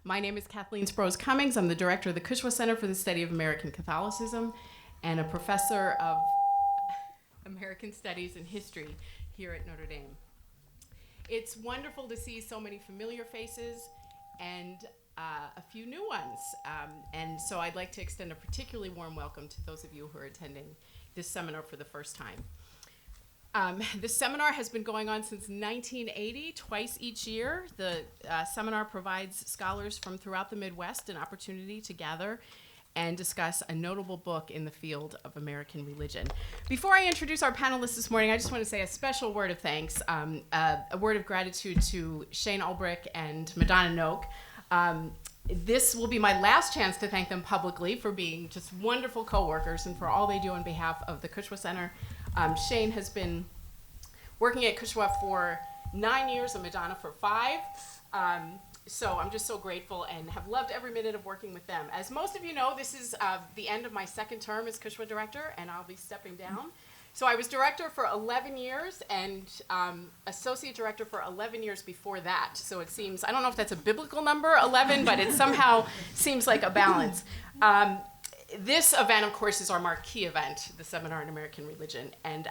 My name is Kathleen Sprouse Cummings. I'm the director of the Cushwa Center for the Study of American Catholicism and a professor of American Studies and History here at Notre Dame. It's wonderful to see so many familiar faces and a few new ones. And so I'd like to extend a particularly warm welcome to those of you who are attending this seminar for the first time. This seminar has been going on since 1980, twice each year. The seminar provides scholars from throughout the Midwest an opportunity to gather and discuss a notable book in the field of American religion. Before I introduce our panelists this morning, I just want to say a special word of thanks, a word of gratitude to Shane Ulbrich and Madonna Noak. This will be my last chance to thank them publicly for being just wonderful co-workers and for all they do on behalf of the Cushwa Center. Shane has been working at Cushwa for 9 years and Madonna for 5. So I'm just so grateful and have loved every minute of working with them. As most of you know, this is the end of my second term as Cushwa director, and I'll be stepping down. So I was director for 11 years and associate director for 11 years before that. So it seems, I don't know if that's a biblical number, 11, but it somehow seems like a balance. This event, of course, is our marquee event, the Seminar on American Religion. And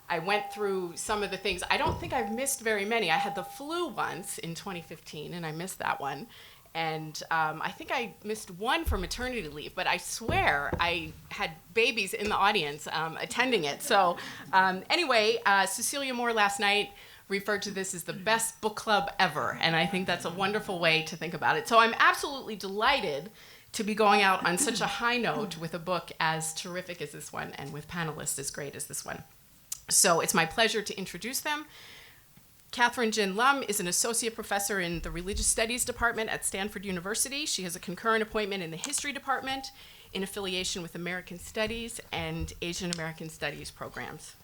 I went through some of the things. I don't think I've missed very many. I had the flu once in 2015, and I missed that one. And I think I missed one for maternity leave, but I swear I had babies in the audience attending it. So anyway, Cecilia Moore last night referred to this as the best book club ever, and I think that's a wonderful way to think about it. So I'm absolutely delighted to be going out on such a high note with a book as terrific as this one and with panelists as great as this one. So it's my pleasure to introduce them. Kathryn Jin Lum is an associate professor in the Religious Studies Department at Stanford University. She has a concurrent appointment in the History Department in affiliation with American Studies and Asian American Studies programs.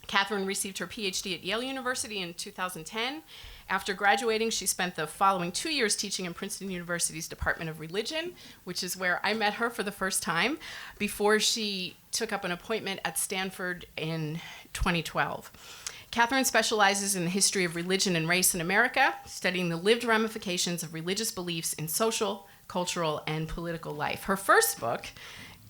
Kathryn received her PhD at Yale University in 2010. After graduating, she spent the following 2 years teaching in Princeton University's Department of Religion, which is where I met her for the first time, before she took up an appointment at Stanford in 2012. Kathryn specializes in the history of religion and race in America, studying the lived ramifications of religious beliefs in social, cultural, and political life. Her first book,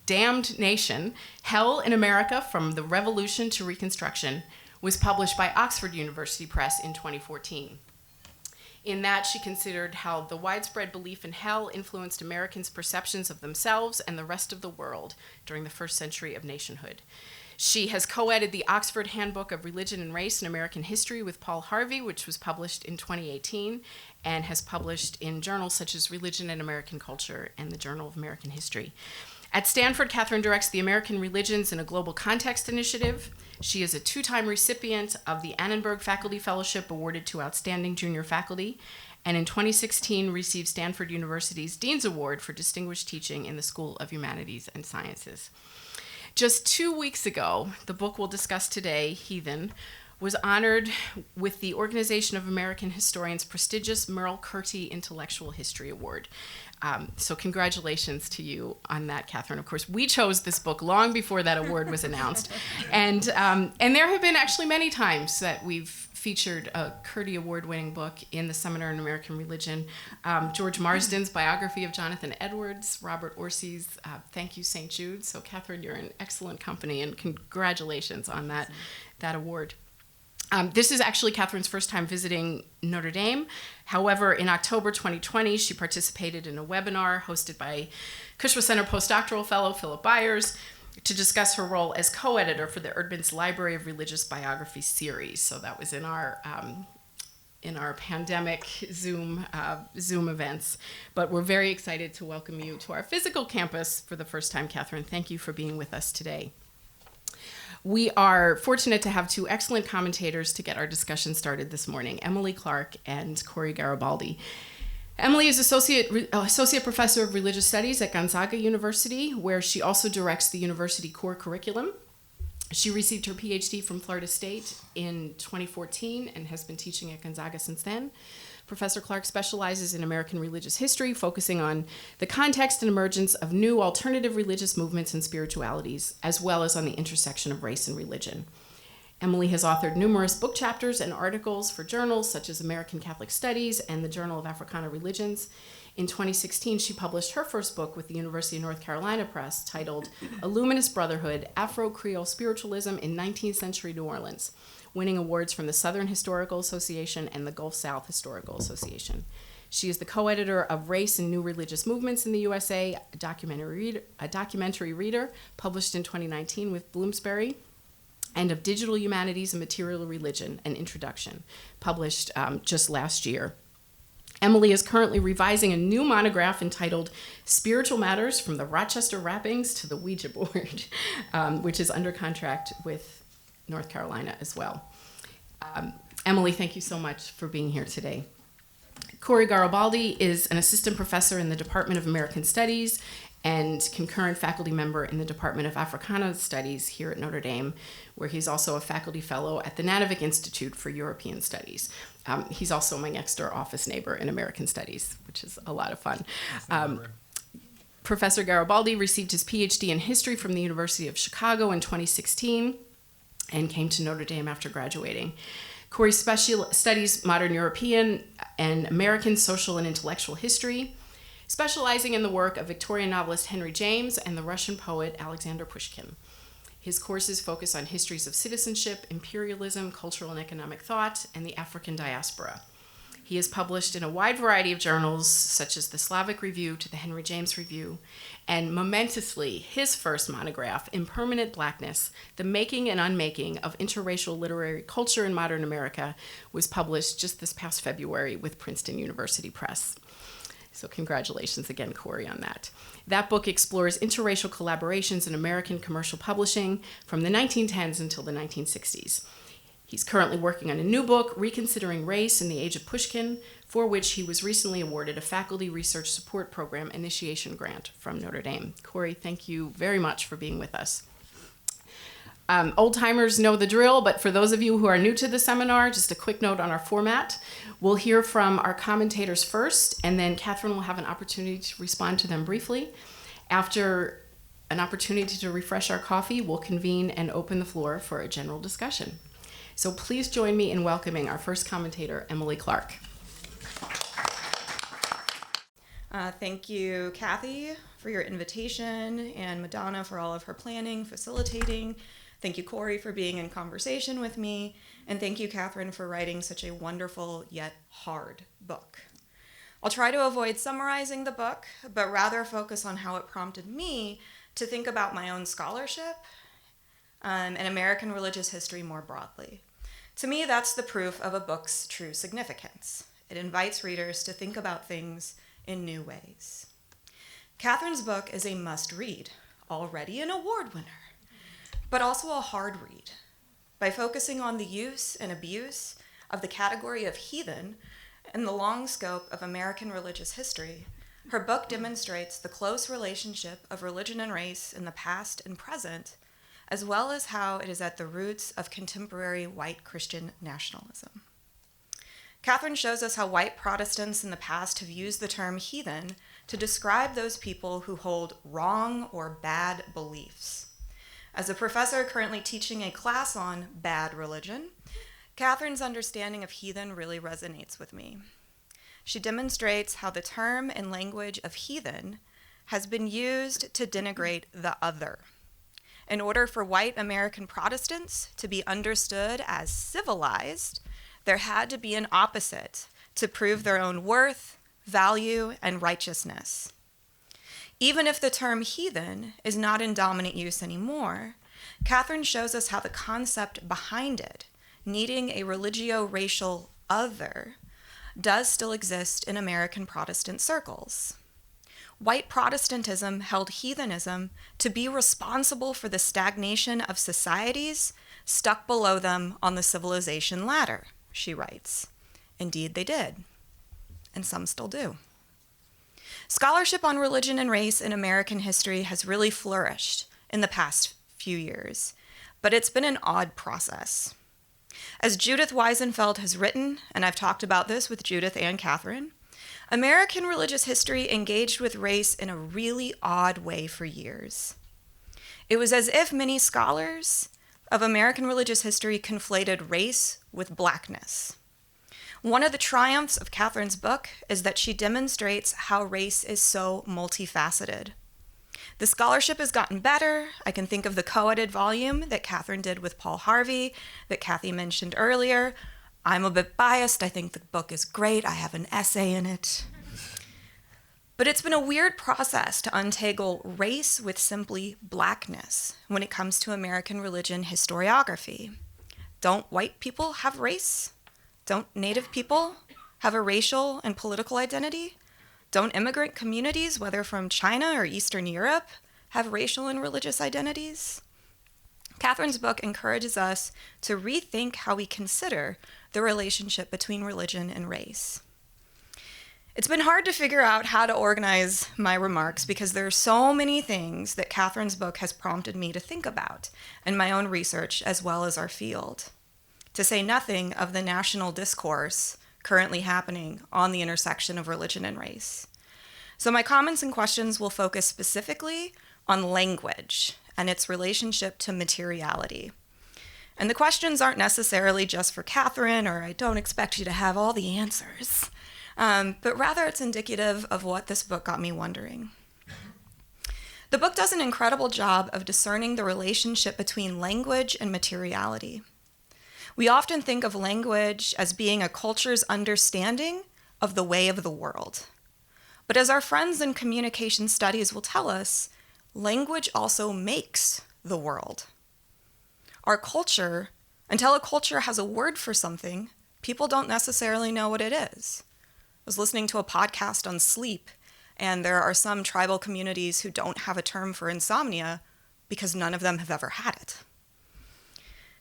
Damned Nation, Hell in America from the Revolution to Reconstruction, was published by Oxford University Press in 2014. In that, she considered how the widespread belief in hell influenced Americans' perceptions of themselves and the rest of the world during the first century of nationhood. She has co-edited the Oxford Handbook of Religion and Race in American History with Paul Harvey, which was published in 2018, and has published in journals such as Religion and American Culture and the Journal of American History. At Stanford, Kathryn directs the American Religions in a Global Context initiative. She is a 2-time recipient of the Annenberg Faculty Fellowship awarded to outstanding junior faculty, and in 2016 received Stanford University's Dean's Award for distinguished teaching in the School of Humanities and Sciences. Just 2 weeks ago, the book we'll discuss today, Heathen, was honored with the Organization of American Historians' prestigious Merle Curti Intellectual History Award. So congratulations to you on that, Kathryn. Of course, we chose this book long before that award was announced. And there have been actually many times that we've featured a Curti Award-winning book in the Seminar on American Religion. George Marsden's biography of Jonathan Edwards, Robert Orsi's Thank You, St. Jude. So Kathryn, you're in excellent company, and congratulations on that award. This is actually Kathryn's first time visiting Notre Dame. However, in October 2020, she participated in a webinar hosted by Cushwa Center postdoctoral fellow Philip Byers to discuss her role as co-editor for the Erdman's Library of Religious Biography series. So that was in our pandemic Zoom events. But we're very excited to welcome you to our physical campus for the first time, Kathryn. Thank you for being with us today. We are fortunate to have 2 excellent commentators to get our discussion started this morning, Emily Clark and Korey Garibaldi. Emily is associate professor of religious studies at Gonzaga University, where she also directs the university core curriculum. She received her PhD from Florida State in 2014 and has been teaching at Gonzaga since then. Professor Clark specializes in American religious history, focusing on the context and emergence of new alternative religious movements and spiritualities, as well as on the intersection of race and religion. Emily has authored numerous book chapters and articles for journals such as American Catholic Studies and the Journal of Africana Religions. In 2016, she published her first book with the University of North Carolina Press titled A Luminous Brotherhood, Afro-Creole Spiritualism in 19th Century New Orleans, winning awards from the Southern Historical Association and the Gulf South Historical Association. She is the co-editor of Race and New Religious Movements in the USA, a documentary reader published in 2019 with Bloomsbury, and of Digital Humanities and Material Religion, an introduction, published just last year. Emily is currently revising a new monograph entitled Spiritual Matters from the Rochester Rappings to the Ouija Board, which is under contract with North Carolina as well. Emily, thank you so much for being here today. Korey Garibaldi is an assistant professor in the Department of American Studies and concurrent faculty member in the Department of Africana Studies here at Notre Dame, where he's also a faculty fellow at the Nanovic Institute for European Studies. He's also my next door office neighbor in American Studies, which is a lot of fun. Professor Garibaldi received his PhD in history from the University of Chicago in 2016 and came to Notre Dame after graduating. Korey studies modern European and American social and intellectual history, specializing in the work of Victorian novelist Henry James and the Russian poet Alexander Pushkin. His courses focus on histories of citizenship, imperialism, cultural and economic thought, and the African diaspora. He is published in a wide variety of journals, such as the Slavic Review to the Henry James Review, and momentously, his first monograph, Impermanent Blackness, The Making and Unmaking of Interracial Literary Culture in Modern America, was published just this past February with Princeton University Press. So congratulations again, Korey, on that. That book explores interracial collaborations in American commercial publishing from the 1910s until the 1960s. He's currently working on a new book, Reconsidering Race in the Age of Pushkin, for which he was recently awarded a Faculty Research Support Program initiation grant from Notre Dame. Korey, thank you very much for being with us. Old-timers know the drill, but for those of you who are new to the seminar, just a quick note on our format. We'll hear from our commentators first, and then Kathryn will have an opportunity to respond to them briefly. After an opportunity to refresh our coffee, we'll convene and open the floor for a general discussion. So please join me in welcoming our first commentator, Emily Clark. Thank you, Kathy, for your invitation, and Madonna for all of her planning, facilitating. Thank you, Korey, for being in conversation with me, and thank you, Kathryn, for writing such a wonderful yet hard book. I'll try to avoid summarizing the book, but rather focus on how it prompted me to think about my own scholarship and American religious history more broadly. To me, that's the proof of a book's true significance. It invites readers to think about things in new ways. Kathryn's book is a must-read, already an award winner, but also a hard read. By focusing on the use and abuse of the category of heathen and the long scope of American religious history, her book demonstrates the close relationship of religion and race in the past and present, as well as how it is at the roots of contemporary white Christian nationalism. Kathryn shows us how white Protestants in the past have used the term heathen to describe those people who hold wrong or bad beliefs. As a professor currently teaching a class on bad religion, Kathryn's understanding of heathen really resonates with me. She demonstrates how the term and language of heathen has been used to denigrate the other. In order for white American Protestants to be understood as civilized, there had to be an opposite to prove their own worth, value, and righteousness. Even if the term heathen is not in dominant use anymore, Kathryn shows us how the concept behind it, needing a religio-racial other, does still exist in American Protestant circles. White Protestantism held heathenism to be responsible for the stagnation of societies stuck below them on the civilization ladder, she writes. Indeed, they did, and some still do. Scholarship on religion and race in American history has really flourished in the past few years, but it's been an odd process. As Judith Weisenfeld has written, and I've talked about this with Judith and Kathryn, American religious history engaged with race in a really odd way for years. It was as if many scholars of American religious history conflated race with blackness. One of the triumphs of Kathryn's book is that she demonstrates how race is so multifaceted. The scholarship has gotten better. I can think of the co-edited volume that Kathryn did with Paul Harvey that Kathy mentioned earlier. I'm a bit biased. I think the book is great. I have an essay in it. But it's been a weird process to untangle race with simply blackness when it comes to American religion historiography. Don't white people have race? Don't Native people have a racial and political identity? Don't immigrant communities, whether from China or Eastern Europe, have racial and religious identities? Kathryn's book encourages us to rethink how we consider the relationship between religion and race. It's been hard to figure out how to organize my remarks because there are so many things that Kathryn's book has prompted me to think about in my own research as well as our field, to say nothing of the national discourse currently happening on the intersection of religion and race. So my comments and questions will focus specifically on language and its relationship to materiality. And the questions aren't necessarily just for Kathryn, or I don't expect you to have all the answers, but rather it's indicative of what this book got me wondering. The book does an incredible job of discerning the relationship between language and materiality. We often think of language as being a culture's understanding of the way of the world. But as our friends in communication studies will tell us, language also makes the world. Our culture, until a culture has a word for something, people don't necessarily know what it is. I was listening to a podcast on sleep, and there are some tribal communities who don't have a term for insomnia because none of them have ever had it.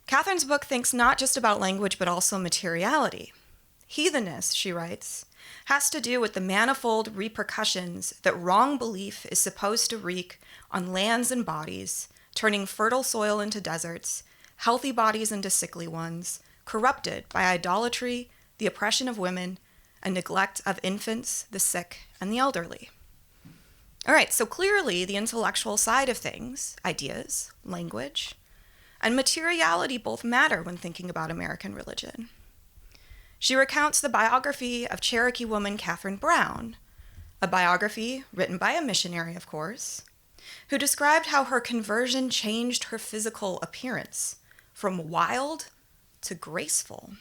Kathryn's book thinks not just about language, but also materiality. Heathenness, she writes, has to do with the manifold repercussions that wrong belief is supposed to wreak on lands and bodies, turning fertile soil into deserts, healthy bodies into sickly ones, corrupted by idolatry, the oppression of women, and neglect of infants, the sick, and the elderly. All right, so clearly the intellectual side of things, ideas, language, and materiality both matter when thinking about American religion. She recounts the biography of Cherokee woman Kathryn Brown, a biography written by a missionary, of course, who described how her conversion changed her physical appearance from wild to graceful.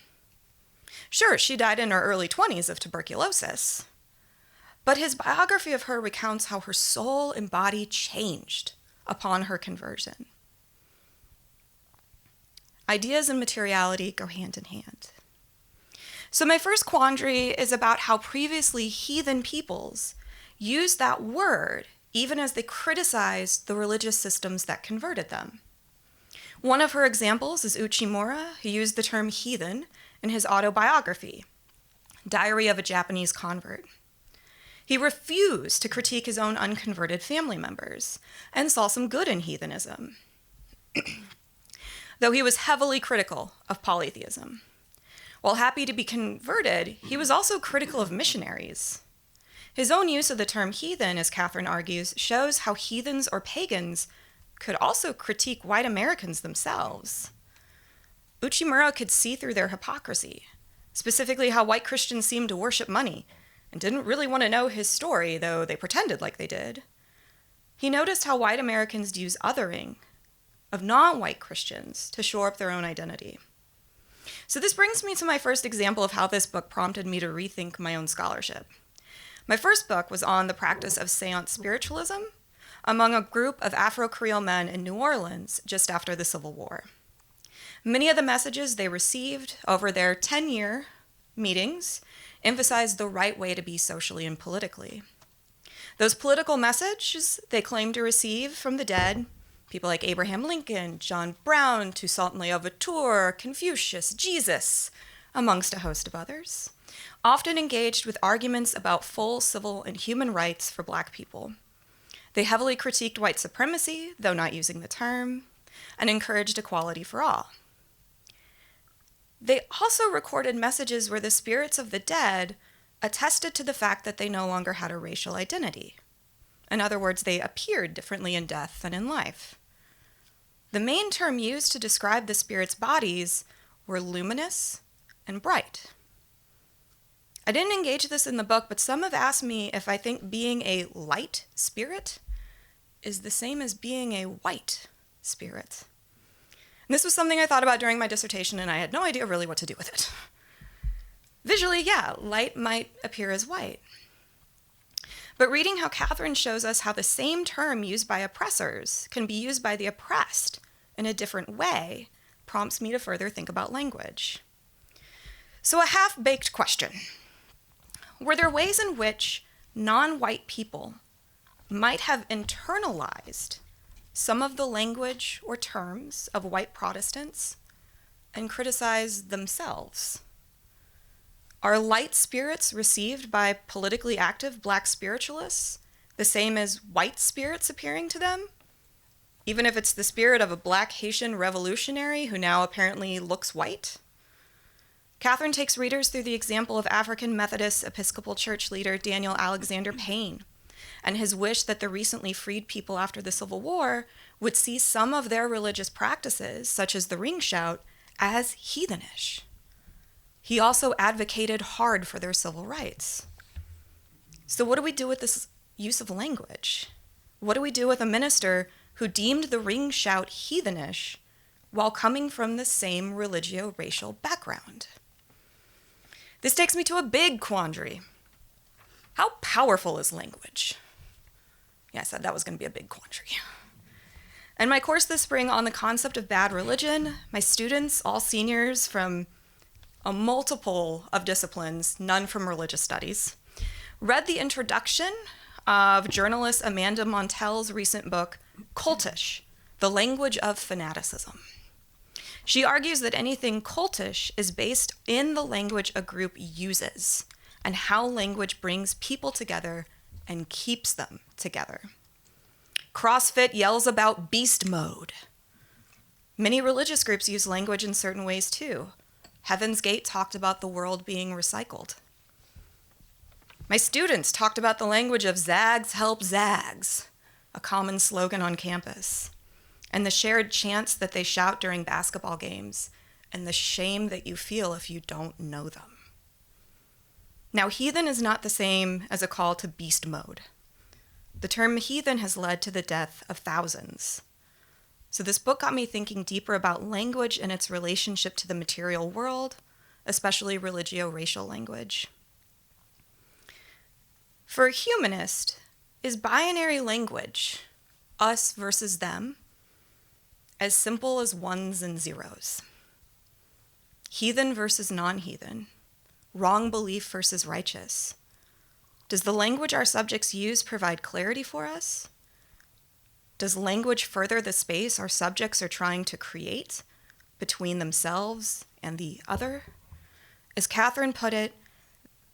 Sure, she died in her early 20s of tuberculosis, but his biography of her recounts how her soul and body changed upon her conversion. Ideas and materiality go hand in hand. So my first quandary is about how previously heathen peoples used that word even as they criticized the religious systems that converted them. One of her examples is Uchimura, who used the term heathen in his autobiography, Diary of a Japanese Convert. He refused to critique his own unconverted family members and saw some good in heathenism, though he was heavily critical of polytheism. While happy to be converted, he was also critical of missionaries. His own use of the term heathen, as Kathryn argues, shows how heathens or pagans could also critique white Americans themselves. Uchimura could see through their hypocrisy, specifically how white Christians seemed to worship money and didn't really want to know his story, though they pretended like they did. He noticed how white Americans use othering of non-white Christians to shore up their own identity. So this brings me to my first example of how this book prompted me to rethink my own scholarship. My first book was on the practice of seance spiritualism among a group of Afro-Creole men in New Orleans just after the Civil War. Many of the messages they received over their 10-year meetings emphasized the right way to be socially and politically. Those political messages they claimed to receive from the dead, people like Abraham Lincoln, John Brown, Toussaint Louverture, Confucius, Jesus, amongst a host of others, often engaged with arguments about full civil and human rights for Black people. They heavily critiqued white supremacy, though not using the term, and encouraged equality for all. They also recorded messages where the spirits of the dead attested to the fact that they no longer had a racial identity. In other words, they appeared differently in death than in life. the main term used to describe the Spirit's bodies were luminous and bright. I didn't engage this in the book, but some have asked me if I think being a light spirit is the same as being a white spirit. And this was something I thought about during my dissertation, and I had no idea really what to do with it. Visually, yeah, light might appear as white. But reading how Kathryn shows us how the same term used by oppressors can be used by the oppressed in a different way prompts me to further think about language. So a half-baked question. Were there ways in which non-white people might have internalized some of the language or terms of white Protestants and criticized themselves? Are light spirits received by politically active Black spiritualists the same as white spirits appearing to them? Even if it's the spirit of a Black Haitian revolutionary who now apparently looks white? Kathryn takes readers through the example of African Methodist Episcopal Church leader Daniel Alexander Payne and his wish that the recently freed people after the Civil War would see some of their religious practices, such as the ring shout, as heathenish. He also advocated hard for their civil rights. So what do we do with this use of language? What do we do with a minister who deemed the ring shout heathenish while coming from the same religio-racial background? This takes me to a big quandary. How powerful is language? Yeah, I said that was going to be a big quandary. In my course this spring on the concept of bad religion, my students, all seniors from a multiple of disciplines, none from religious studies, read the introduction of journalist Amanda Montell's recent book, Cultish, The Language of Fanaticism. She argues that anything cultish is based in the language a group uses and how language brings people together and keeps them together. CrossFit yells about beast mode. Many religious groups use language in certain ways too. Heaven's Gate talked about the world being recycled. My students talked about the language of Zags help Zags, a common slogan on campus, and the shared chants that they shout during basketball games, and the shame that you feel if you don't know them. Now, heathen is not the same as a call to beast mode. The term heathen has led to the death of thousands. So this book got me thinking deeper about language and its relationship to the material world, especially religio-racial language. For a humanist, is binary language, us versus them, as simple as ones and zeros? Heathen versus non-heathen, wrong belief versus righteous. Does the language our subjects use provide clarity for us? Does language further the space our subjects are trying to create between themselves and the other? As Kathryn put it,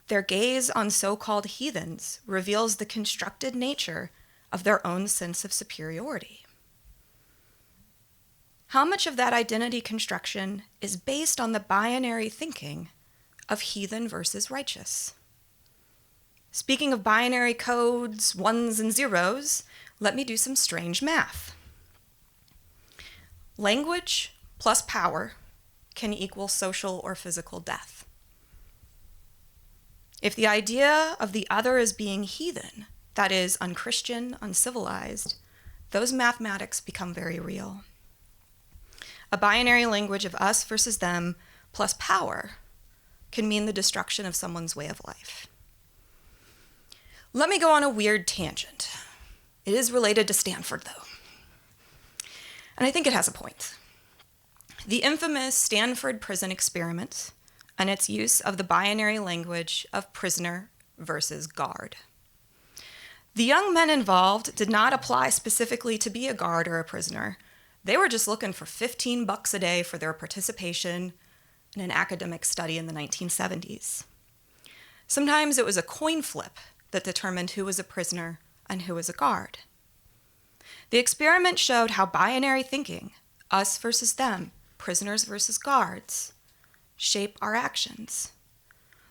their gaze on so-called heathens reveals the constructed nature of their own sense of superiority. How much of that identity construction is based on the binary thinking of heathen versus righteous? Speaking of binary codes, ones and zeros, let me do some strange math. Language plus power can equal social or physical death. If the idea of the other as being heathen, that is, unchristian, uncivilized, those mathematics become very real. A binary language of us versus them plus power can mean the destruction of someone's way of life. Let me go on a weird tangent. It is related to Stanford, though. And I think it has a point. The infamous Stanford prison experiment and its use of the binary language of prisoner versus guard. The young men involved did not apply specifically to be a guard or a prisoner. They were just looking for $15 a day for their participation in an academic study in the 1970s. Sometimes it was a coin flip that determined who was a prisoner and who was a guard. The experiment showed how binary thinking, us versus them, prisoners versus guards, shape our actions.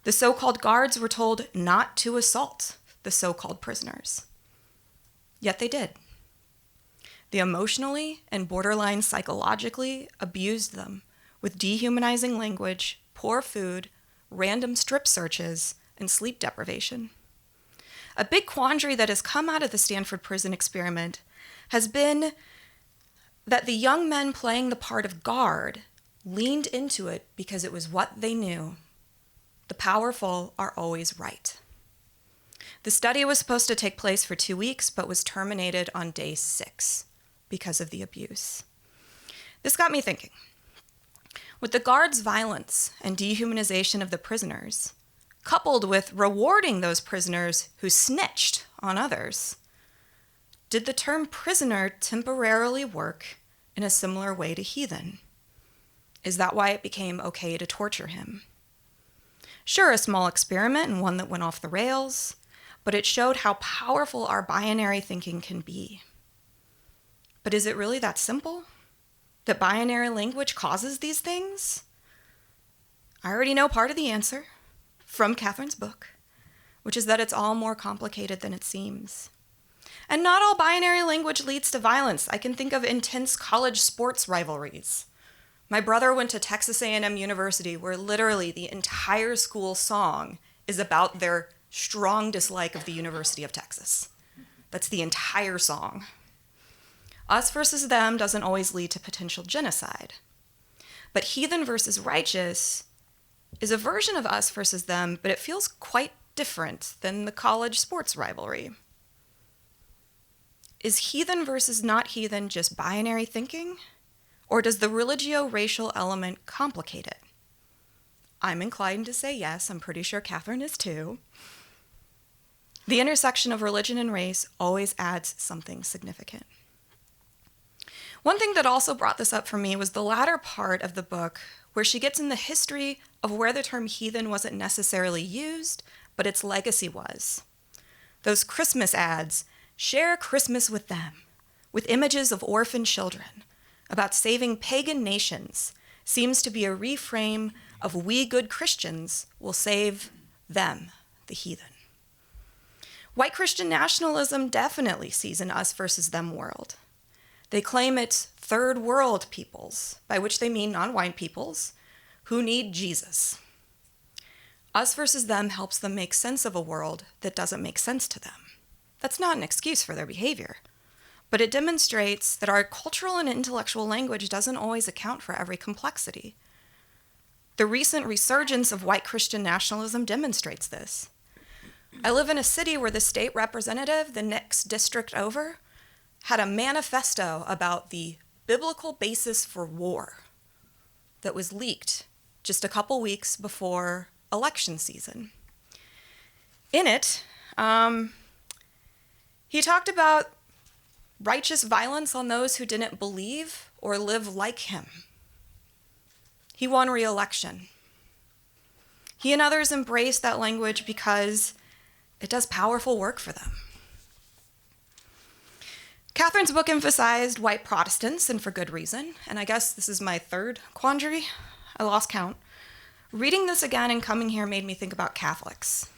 The so-called guards were told not to assault the so-called prisoners. Yet they did. They emotionally and borderline psychologically abused them with dehumanizing language, poor food, random strip searches, and sleep deprivation. A big quandary that has come out of the Stanford prison experiment has been that the young men playing the part of guard leaned into it because it was what they knew. The powerful are always right. The study was supposed to take place for 2 weeks, but was terminated on day 6 because of the abuse. This got me thinking. With the guards' violence and dehumanization of the prisoners, coupled with rewarding those prisoners who snitched on others, did the term prisoner temporarily work in a similar way to heathen? Is that why it became okay to torture him? Sure, a small experiment and one that went off the rails, but it showed how powerful our binary thinking can be. But is it really that simple? That binary language causes these things? I already know part of the answer from Kathryn's book, which is that it's all more complicated than it seems. And not all binary language leads to violence. I can think of intense college sports rivalries. My brother went to Texas A&M University, where literally the entire school song is about their strong dislike of the University of Texas. That's the entire song. Us versus them doesn't always lead to potential genocide. But heathen versus righteous is a version of us versus them, but it feels quite different than the college sports rivalry. Is heathen versus not heathen just binary thinking? Or does the religio-racial element complicate it? I'm inclined to say yes. I'm pretty sure Kathryn is too. The intersection of religion and race always adds something significant. One thing that also brought this up for me was the latter part of the book, where she gets in the history of where the term heathen wasn't necessarily used, but its legacy was. Those Christmas ads, share Christmas with them, with images of orphan children, about saving pagan nations, seems to be a reframe of we good Christians will save them, the heathen. White Christian nationalism definitely sees an us versus them world. They claim it's third world peoples, by which they mean non-white peoples, who need Jesus. Us versus them helps them make sense of a world that doesn't make sense to them. That's not an excuse for their behavior, but it demonstrates that our cultural and intellectual language doesn't always account for every complexity. The recent resurgence of white Christian nationalism demonstrates this. I live in a city where the state representative, the next district over, had a manifesto about the biblical basis for war that was leaked just a couple weeks before election season. In it, he talked about righteous violence on those who didn't believe or live like him. He won re-election. He and others embraced that language because it does powerful work for them. Kathryn's book emphasized white Protestants, and for good reason, and I guess this is my third quandary. I lost count. Reading this again and coming here made me think about Catholics.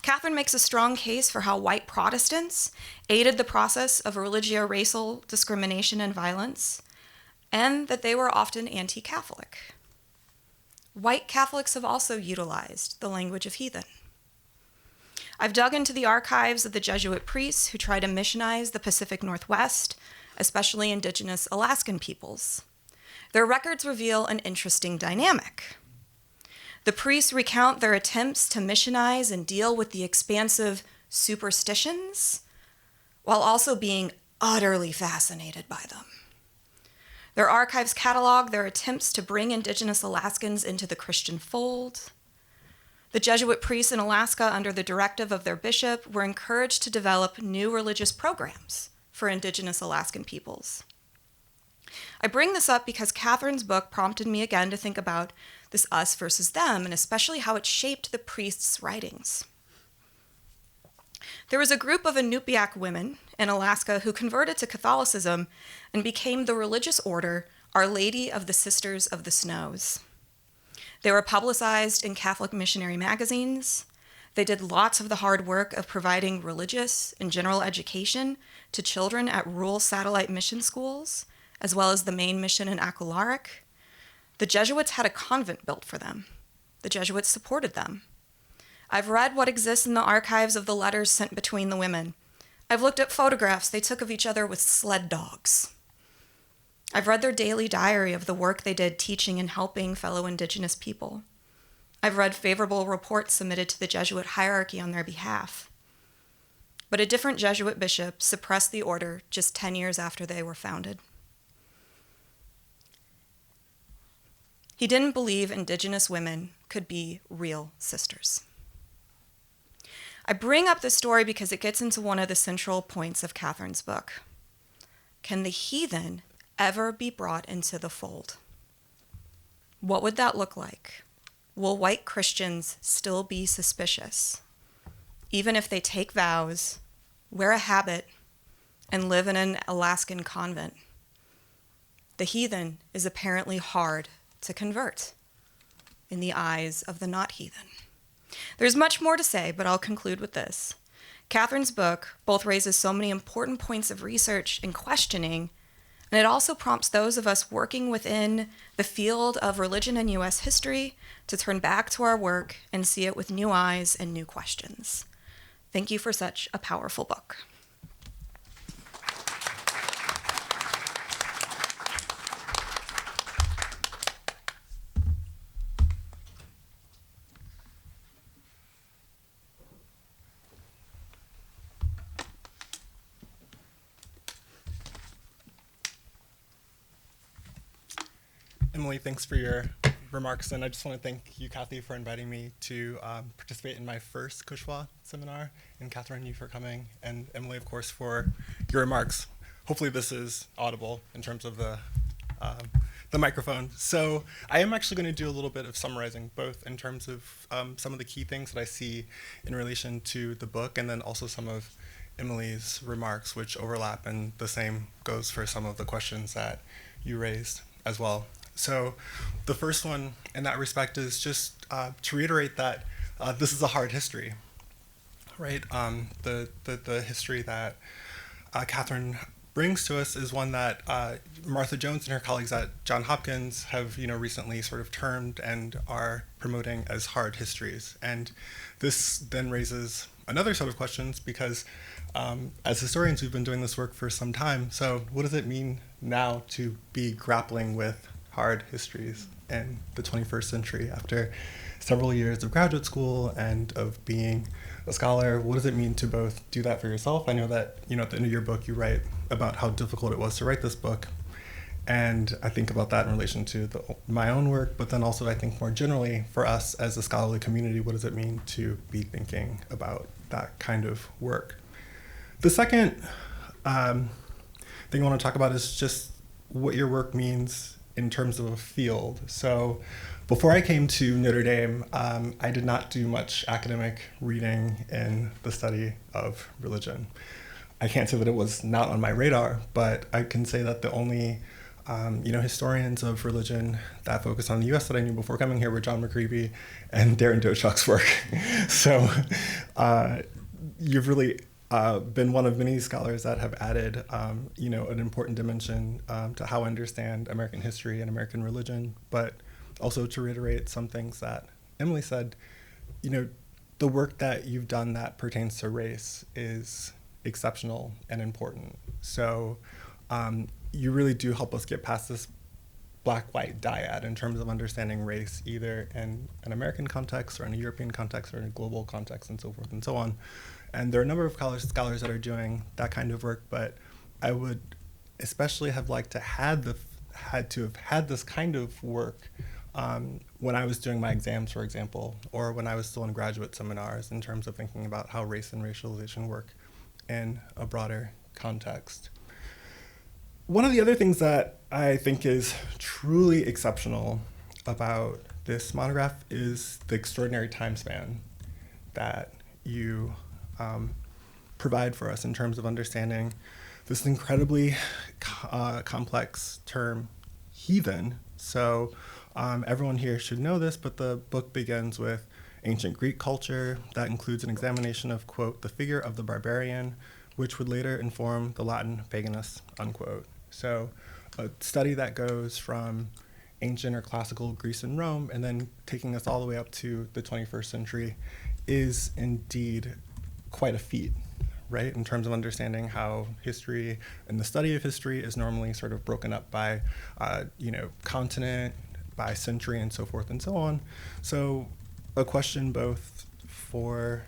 Kathryn makes a strong case for how white Protestants aided the process of religio-racial discrimination and violence, and that they were often anti-Catholic. White Catholics have also utilized the language of heathen. I've dug into the archives of the Jesuit priests who try to missionize the Pacific Northwest, especially indigenous Alaskan peoples. Their records reveal an interesting dynamic. The priests recount their attempts to missionize and deal with the expansive superstitions, while also being utterly fascinated by them. Their archives catalog their attempts to bring indigenous Alaskans into the Christian fold. The Jesuit priests in Alaska, under the directive of their bishop, were encouraged to develop new religious programs for indigenous Alaskan peoples. I bring this up because Kathryn's book prompted me again to think about this us versus them, and especially how it shaped the priests' writings. There was a group of Inupiaq women in Alaska who converted to Catholicism and became the religious order Our Lady of the Sisters of the Snows. They were publicized in Catholic missionary magazines. They did lots of the hard work of providing religious and general education to children at rural satellite mission schools, as well as the main mission in Aquilaric. The Jesuits had a convent built for them. The Jesuits supported them. I've read what exists in the archives of the letters sent between the women. I've looked at photographs they took of each other with sled dogs. I've read their daily diary of the work they did teaching and helping fellow Indigenous people. I've read favorable reports submitted to the Jesuit hierarchy on their behalf. But a different Jesuit bishop suppressed the order just 10 years after they were founded. He didn't believe Indigenous women could be real sisters. I bring up this story because it gets into one of the central points of Kathryn's book. Can the heathen ever be brought into the fold? What would that look like? Will white Christians still be suspicious, even if they take vows, wear a habit, and live in an Alaskan convent? The heathen is apparently hard to convert in the eyes of the not heathen. There's much more to say, but I'll conclude with this. Kathryn's book both raises so many important points of research and questioning, and it also prompts those of us working within the field of religion and U.S. history to turn back to our work and see it with new eyes and new questions. Thank you for such a powerful book. Emily, thanks for your remarks, and I just want to thank you, Kathy, for inviting me to participate in my first Cushwa seminar, and Kathryn, you for coming, and Emily, of course, for your remarks. Hopefully this is audible in terms of the microphone. So I am actually going to do a little bit of summarizing, both in terms of some of the key things that I see in relation to the book, and then also some of Emily's remarks, which overlap, and the same goes for some of the questions that you raised as well. So the first one in that respect is just to reiterate that this is a hard history, right? The history that Kathryn brings to us is one that Martha Jones and her colleagues at Johns Hopkins have recently sort of termed and are promoting as hard histories. And this then raises another set of questions because as historians, we've been doing this work for some time. So what does it mean now to be grappling with hard histories in the 21st century after several years of graduate school and of being a scholar? What does it mean to both do that for yourself? I know that, at the end of your book, you write about how difficult it was to write this book. And I think about that in relation to my own work, but then also I think more generally for us as a scholarly community, what does it mean to be thinking about that kind of work? The second thing I want to talk about is just what your work means in terms of a field. So before I came to Notre Dame, I did not do much academic reading in the study of religion. I can't say that it was not on my radar, but I can say that the only historians of religion that focused on the U.S. that I knew before coming here were John McCreevy and Darren Dochuk's work. So you've really been one of many scholars that have added, an important dimension to how I understand American history and American religion, but also to reiterate some things that Emily said, the work that you've done that pertains to race is exceptional and important. So you really do help us get past this black-white dyad in terms of understanding race, either in an American context or in a European context or in a global context and so forth and so on. And there are a number of scholars that are doing that kind of work, but I would especially have liked to have had this kind of work when I was doing my exams, for example, or when I was still in graduate seminars in terms of thinking about how race and racialization work in a broader context. One of the other things that I think is truly exceptional about this monograph is the extraordinary time span that you provide for us in terms of understanding this incredibly complex term, heathen. So everyone here should know this, but the book begins with ancient Greek culture that includes an examination of, quote, the figure of the barbarian, which would later inform the Latin paganus, unquote. So a study that goes from ancient or classical Greece and Rome and then taking us all the way up to the 21st century is indeed quite a feat, right? In terms of understanding how history and the study of history is normally sort of broken up by, continent, by century, and so forth and so on. So a question both for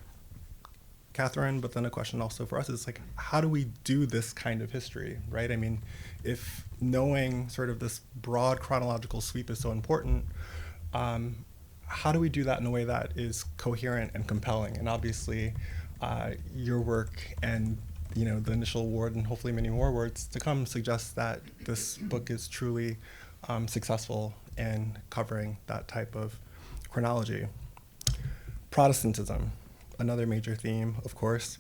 Kathryn, but then a question also for us is like, how do we do this kind of history, right? I mean, if knowing sort of this broad chronological sweep is so important, how do we do that in a way that is coherent and compelling? And obviously, your work and the initial award and hopefully many more awards to come suggests that this book is truly successful in covering that type of chronology. Protestantism, another major theme, of course.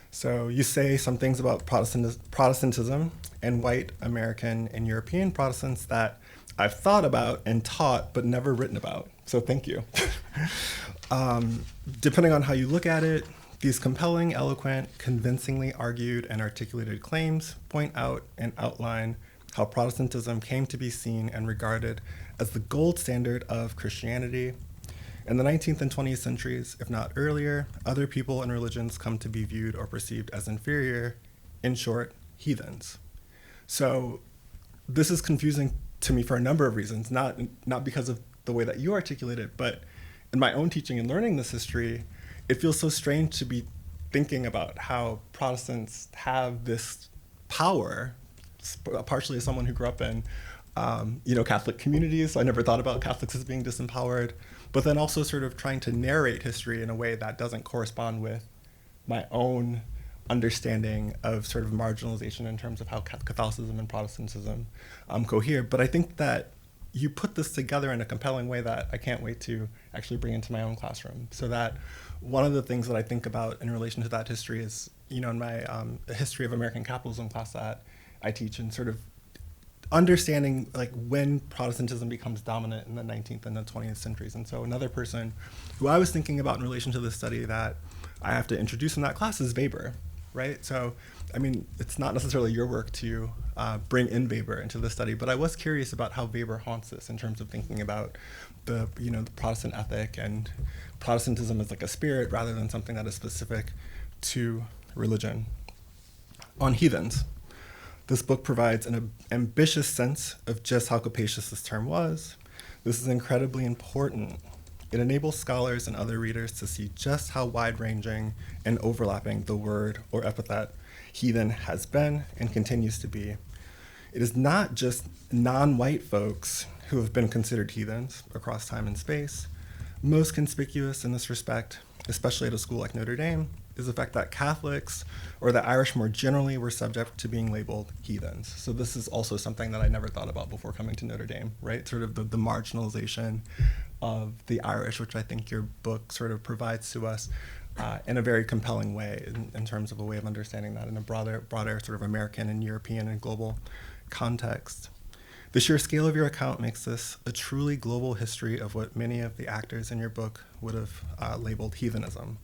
So you say some things about Protestantism and white American and European Protestants that I've thought about and taught but never written about. So thank you. Depending on how you look at it, these compelling, eloquent, convincingly argued and articulated claims point out and outline how Protestantism came to be seen and regarded as the gold standard of Christianity. In the 19th and 20th centuries, if not earlier, other people and religions come to be viewed or perceived as inferior, in short, heathens. So this is confusing to me for a number of reasons, not because of the way that you articulate it, but in my own teaching and learning this history, it feels so strange to be thinking about how Protestants have this power, partially as someone who grew up in Catholic communities, so I never thought about Catholics as being disempowered, but then also sort of trying to narrate history in a way that doesn't correspond with my own understanding of sort of marginalization in terms of how Catholicism and Protestantism cohere. But I think that you put this together in a compelling way that I can't wait to actually bring into my own classroom. So that one of the things that I think about in relation to that history is, in my history of American capitalism class that I teach, and sort of understanding like when Protestantism becomes dominant in the 19th and the 20th centuries. And so another person who I was thinking about in relation to this study that I have to introduce in that class is Weber, right? So, I mean, it's not necessarily your work to bring in Weber into the study, but I was curious about how Weber haunts this in terms of thinking about the Protestant ethic and Protestantism as like a spirit rather than something that is specific to religion. On heathens, this book provides an ambitious sense of just how capacious this term was. This is incredibly important. It enables scholars and other readers to see just how wide-ranging and overlapping the word or epithet heathen has been and continues to be. It is not just non-white folks who have been considered heathens across time and space. Most conspicuous in this respect, especially at a school like Notre Dame, is the fact that Catholics, or the Irish more generally, were subject to being labeled heathens. So this is also something that I never thought about before coming to Notre Dame, right? Sort of the marginalization of the Irish, which I think your book sort of provides to us in a very compelling way in terms of a way of understanding that in a broader sort of American and European and global context. The sheer scale of your account makes this a truly global history of what many of the actors in your book would have labeled heathenism.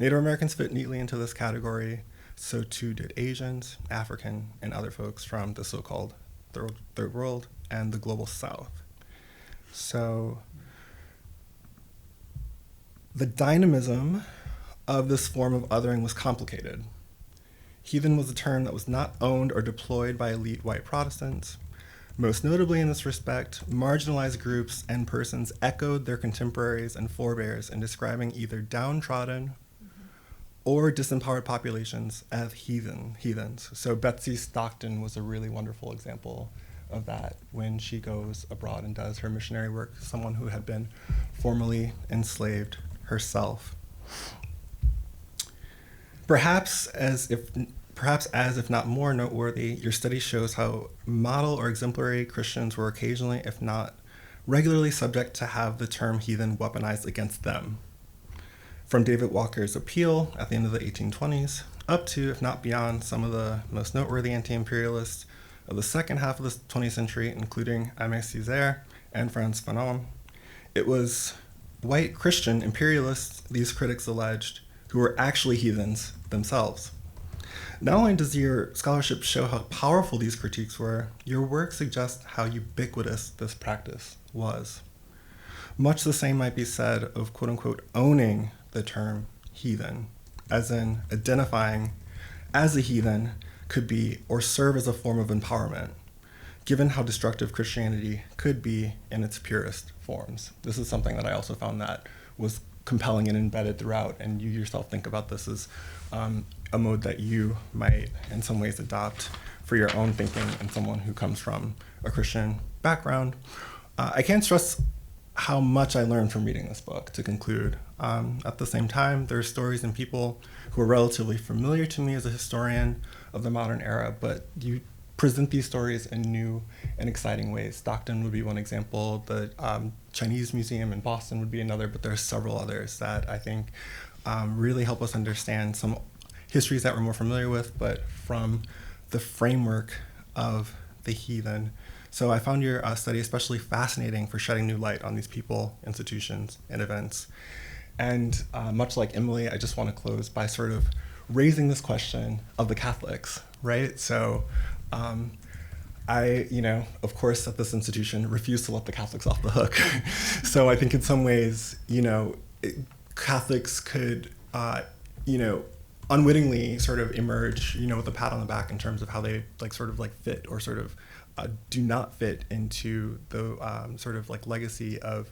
Native Americans fit neatly into this category, so too did Asians, African, and other folks from the so-called Third World and the Global South. So the dynamism of this form of othering was complicated. Heathen was a term that was not owned or deployed by elite white Protestants. Most notably in this respect, marginalized groups and persons echoed their contemporaries and forebears in describing either downtrodden or disempowered populations as heathens. So Betsy Stockton was a really wonderful example of that when she goes abroad and does her missionary work, someone who had been formerly enslaved herself. Perhaps as if not more noteworthy, your study shows how model or exemplary Christians were occasionally, if not regularly, subject to have the term heathen weaponized against them. From David Walker's Appeal at the end of the 1820s, up to, if not beyond, some of the most noteworthy anti-imperialists of the second half of the 20th century, including Aimé Césaire and Frantz Fanon, it was white Christian imperialists, these critics alleged, who were actually heathens themselves. Not only does your scholarship show how powerful these critiques were, your work suggests how ubiquitous this practice was. Much the same might be said of quote-unquote owning the term heathen, as in identifying as a heathen could be or serve as a form of empowerment, given how destructive Christianity could be in its purest forms. This is something that I also found that was compelling and embedded throughout, and you yourself think about this as a mode that you might in some ways adopt for your own thinking and someone who comes from a Christian background. I can't stress how much I learned from reading this book to conclude. At the same time, there are stories and people who are relatively familiar to me as a historian of the modern era, but you present these stories in new and exciting ways. Stockton would be one example. The Chinese Museum in Boston would be another, but there are several others that I think really help us understand some histories that we're more familiar with, but from the framework of the heathen. So I found your study especially fascinating for shedding new light on these people, institutions, and events. And much like Emily, I just want to close by sort of raising this question of the Catholics, right? So I, of course, at this institution, refuse to let the Catholics off the hook. So I think in some ways, Catholics could, unwittingly sort of emerge, with a pat on the back in terms of how they fit or sort of do not fit into the sort of legacy of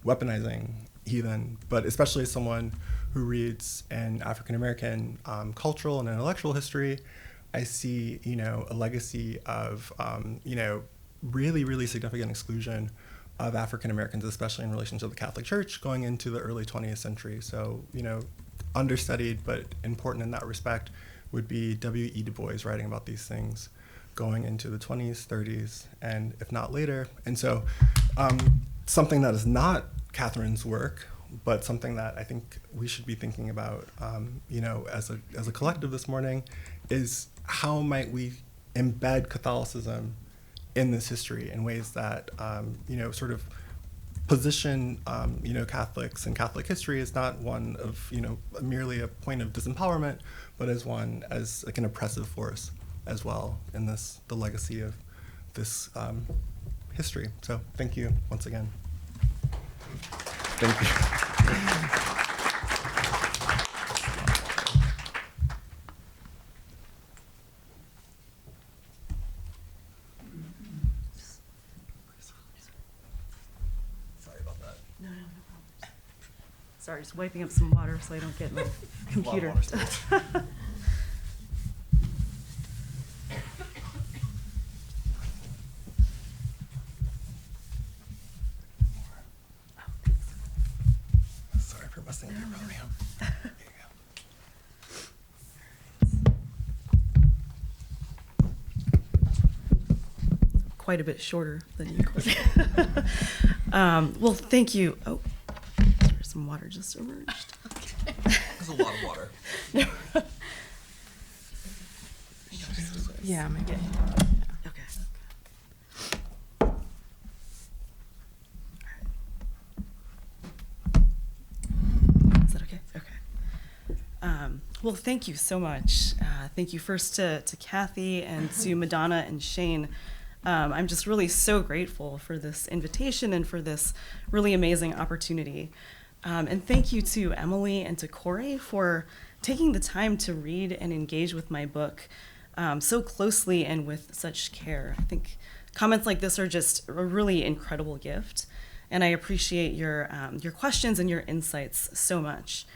weaponizing heathen, but especially as someone who reads an African-American cultural and intellectual history, I see, a legacy of, really, really significant exclusion of African-Americans, especially in relation to the Catholic Church, going into the early 20th century. So, understudied but important in that respect would be W.E. Du Bois writing about these things going into the 20s, 30s, and if not later. And so something that is not Kathryn's work, but something that I think we should be thinking about, as a collective this morning, is how might we embed Catholicism in this history in ways that, sort of position, Catholics and Catholic history as not one of, merely a point of disempowerment, but as one as an oppressive force as well in the legacy of this history. So thank you once again. Thank you. Sorry, just wiping up some water so I don't get my computer. Sorry for messing up your podium. There you go. Quite a bit shorter than you, Corey. Well, thank you. Oh, some water just emerged. There's a lot of water. Yeah, maybe. Okay. Is that okay? Okay. Well, thank you so much. Thank you first to Kathy and to Madonna and Shane. I'm just really so grateful for this invitation and for this really amazing opportunity. And thank you to Emily and to Korey for taking the time to read and engage with my book so closely and with such care. I think comments like this are just a really incredible gift, and I appreciate your questions and your insights so much.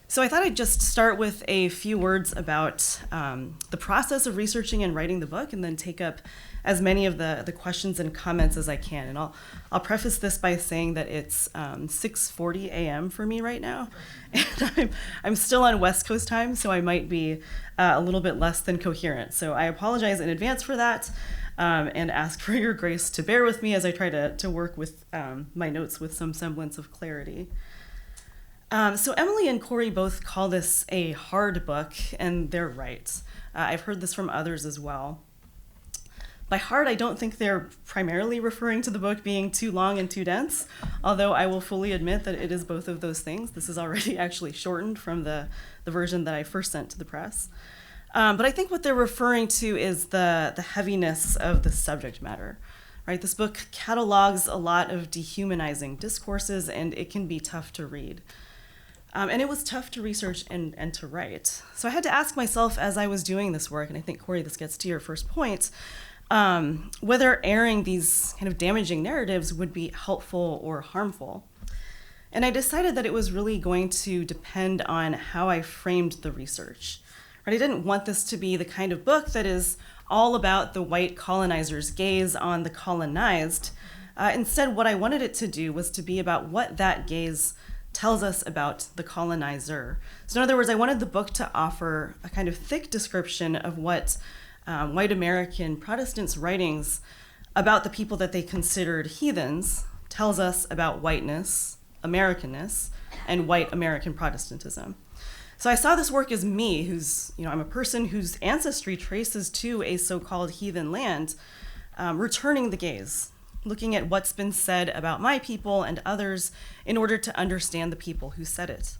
So I thought I'd just start with a few words about the process of researching and writing the book, and then take up as many of the questions and comments as I can. And I'll preface this by saying that it's 6:40 a.m. for me right now, and I'm still on West Coast time, so I might be a little bit less than coherent. So I apologize in advance for that, and ask for your grace to bear with me as I try to work with my notes with some semblance of clarity. So Emily and Korey both call this a hard book, and they're right. I've heard this from others as well. By hard, I don't think they're primarily referring to the book being too long and too dense, although I will fully admit that it is both of those things. This is already actually shortened from the version that I first sent to the press. But I think what they're referring to is the heaviness of the subject matter, right? This book catalogs a lot of dehumanizing discourses, and it can be tough to read. And it was tough to research and to write. So I had to ask myself as I was doing this work, and I think, Korey, this gets to your first point, whether airing these kind of damaging narratives would be helpful or harmful. And I decided that it was really going to depend on how I framed the research. Right? I didn't want this to be the kind of book that is all about the white colonizer's gaze on the colonized. Instead, what I wanted it to do was to be about what that gaze tells us about the colonizer. So in other words, I wanted the book to offer a kind of thick description of what white American Protestants' writings about the people that they considered heathens tells us about whiteness, Americanness, and white American Protestantism. So I saw this work as me, I'm a person whose ancestry traces to a so-called heathen land, returning the gaze, looking at what's been said about my people and others in order to understand the people who said it.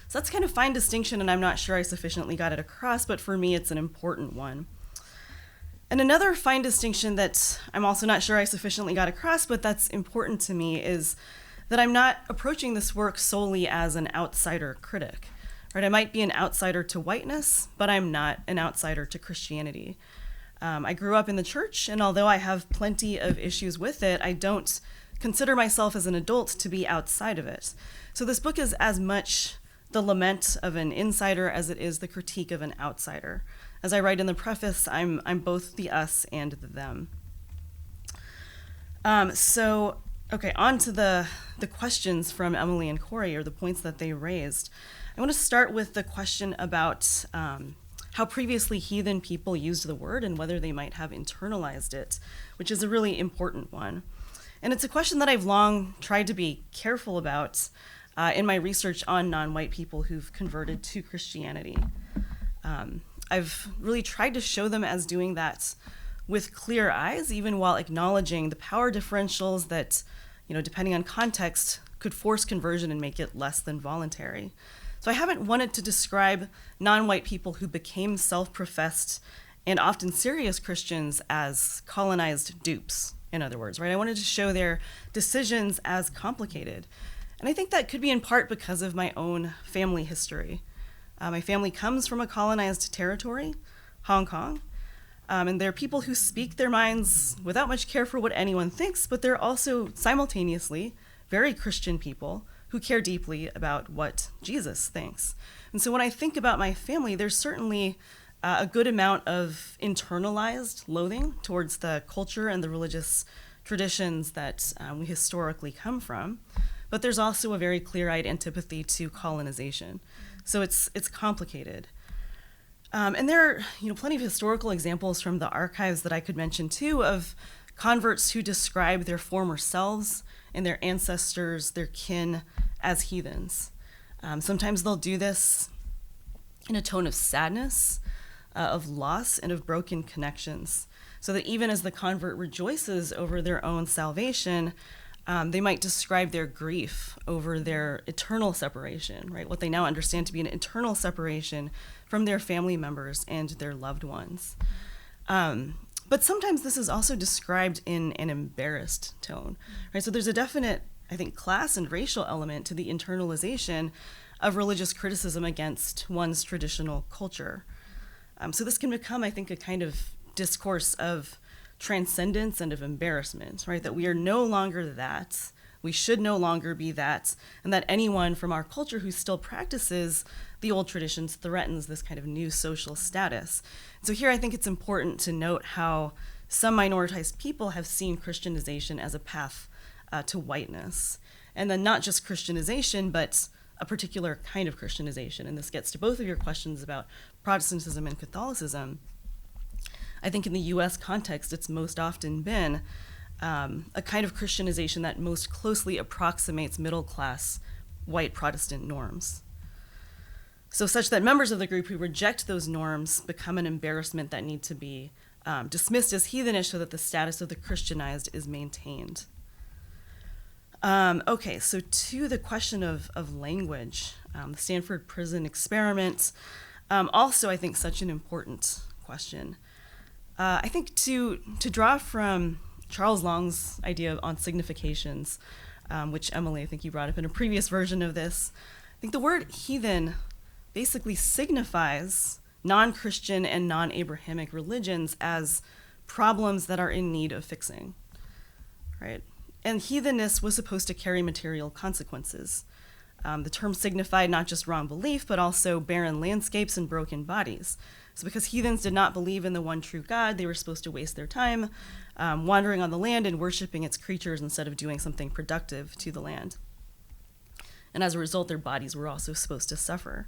So that's kind of fine distinction, and I'm not sure I sufficiently got it across, but for me, it's an important one. And another fine distinction that I'm also not sure I sufficiently got across, but that's important to me, is that I'm not approaching this work solely as an outsider critic. Right? I might be an outsider to whiteness, but I'm not an outsider to Christianity. I grew up in the church, and although I have plenty of issues with it, I don't consider myself as an adult to be outside of it. So this book is as much the lament of an insider as it is the critique of an outsider. As I write in the preface, I'm both the us and the them. Okay, on to the questions from Emily and Korey, or the points that they raised. I want to start with the question about how previously heathen people used the word and whether they might have internalized it, which is a really important one. And it's a question that I've long tried to be careful about in my research on non-white people who've converted to Christianity. I've really tried to show them as doing that with clear eyes, even while acknowledging the power differentials that, depending on context, could force conversion and make it less than voluntary. So I haven't wanted to describe non-white people who became self-professed and often serious Christians as colonized dupes, in other words, right? I wanted to show their decisions as complicated. And I think that could be in part because of my own family history. My family comes from a colonized territory, Hong Kong, and they're people who speak their minds without much care for what anyone thinks, but they're also simultaneously very Christian people who care deeply about what Jesus thinks. And so when I think about my family, there's certainly a good amount of internalized loathing towards the culture and the religious traditions that we historically come from. But there's also a very clear-eyed antipathy to colonization. So it's complicated. And there are plenty of historical examples from the archives that I could mention too of converts who describe their former selves and their ancestors, their kin, as heathens. Sometimes they'll do this in a tone of sadness, of loss, and of broken connections, so that even as the convert rejoices over their own salvation, they might describe their grief over their eternal separation, right? What they now understand to be an eternal separation from their family members and their loved ones. But sometimes this is also described in an embarrassed tone, right? So there's a definite, I think, class and racial element to the internalization of religious criticism against one's traditional culture. So this can become, I think, a kind of discourse of transcendence and of embarrassment, right? That we are no longer that, we should no longer be that, and that anyone from our culture who still practices the old traditions threatens this kind of new social status. So here I think it's important to note how some minoritized people have seen Christianization as a path to whiteness. And then not just Christianization, but a particular kind of Christianization. And this gets to both of your questions about Protestantism and Catholicism. I think in the US context, it's most often been a kind of Christianization that most closely approximates middle-class white Protestant norms. So such that members of the group who reject those norms become an embarrassment that need to be dismissed as heathenish so that the status of the Christianized is maintained. Okay, so to the question of language, the Stanford prison experiment, also I think such an important question. I think to draw from Charles Long's idea on significations, which Emily, I think you brought up in a previous version of this, I think the word heathen basically signifies non-Christian and non-Abrahamic religions as problems that are in need of fixing, right? And heathenness was supposed to carry material consequences. The term signified not just wrong belief, but also barren landscapes and broken bodies. So because heathens did not believe in the one true God, they were supposed to waste their time wandering on the land and worshiping its creatures instead of doing something productive to the land. And as a result, their bodies were also supposed to suffer.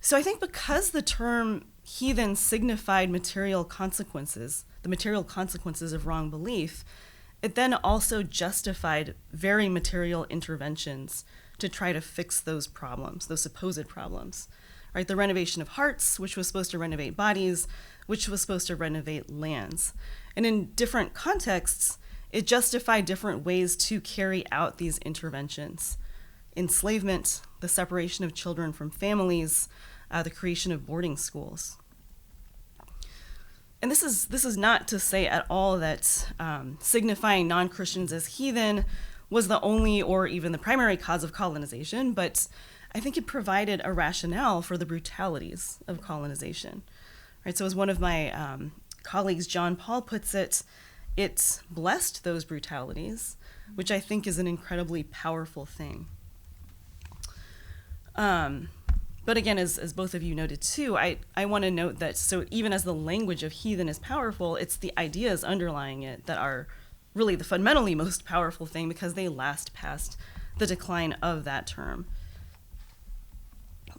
So I think because the term heathen signified material consequences, the material consequences of wrong belief, it then also justified very material interventions to try to fix those problems, those supposed problems, right? The renovation of hearts, which was supposed to renovate bodies, which was supposed to renovate lands. And in different contexts, it justified different ways to carry out these interventions. Enslavement, the separation of children from families, the creation of boarding schools. And this is not to say at all that signifying non-Christians as heathen was the only or even the primary cause of colonization, but I think it provided a rationale for the brutalities of colonization. Right? So as one of my colleagues, John Paul, puts it, it blessed those brutalities, which I think is an incredibly powerful thing. But again, as both of you noted too, I want to note that so even as the language of heathen is powerful, it's the ideas underlying it that are really the fundamentally most powerful thing because they last past the decline of that term.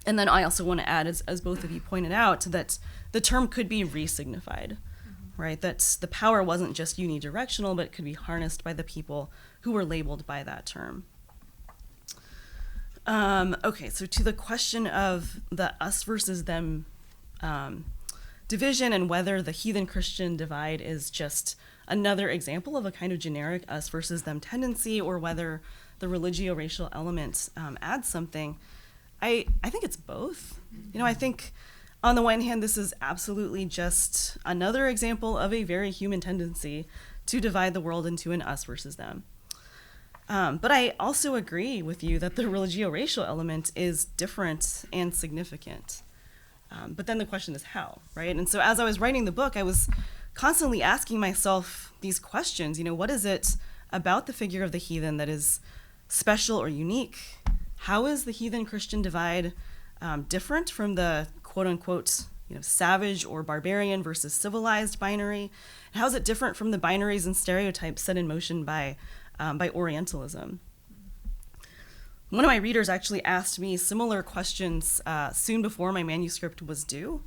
And then I also want to add, as both of you pointed out, that the term could be re-signified, right? That the power wasn't just unidirectional, but it could be harnessed by the people who were labeled by that term. Okay, so to the question of the us versus them division and whether the heathen Christian divide is just another example of a kind of generic us versus them tendency or whether the religio-racial element adds something, I think it's both. You know, I think on the one hand, this is absolutely just another example of a very human tendency to divide the world into an us versus them. But I also agree with you that the religio-racial element is different and significant. But then the question is how, right? And so as I was writing the book, I was constantly asking myself these questions. You know, what is it about the figure of the heathen that is special or unique? How is the heathen Christian divide different from the quote-unquote, you know, savage or barbarian versus civilized binary? And how is it different from the binaries and stereotypes set in motion by Orientalism? One of my readers actually asked me similar questions soon before my manuscript was due,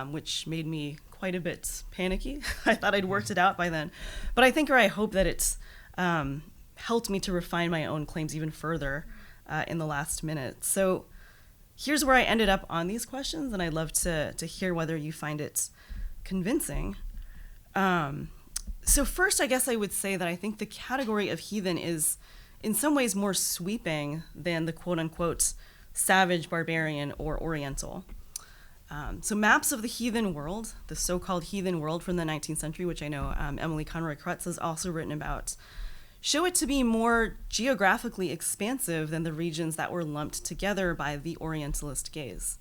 which made me quite a bit panicky. I thought I'd worked it out by then. But I think, or I hope that it's helped me to refine my own claims even further in the last minute. So here's where I ended up on these questions, and I'd love to hear whether you find it convincing. So first, I guess I would say that I think the category of heathen is in some ways more sweeping than the quote-unquote savage, barbarian, or oriental. So maps of the heathen world, the so-called heathen world from the 19th century, which I know Emily Conroy-Krutz has also written about, show it to be more geographically expansive than the regions that were lumped together by the Orientalist gaze.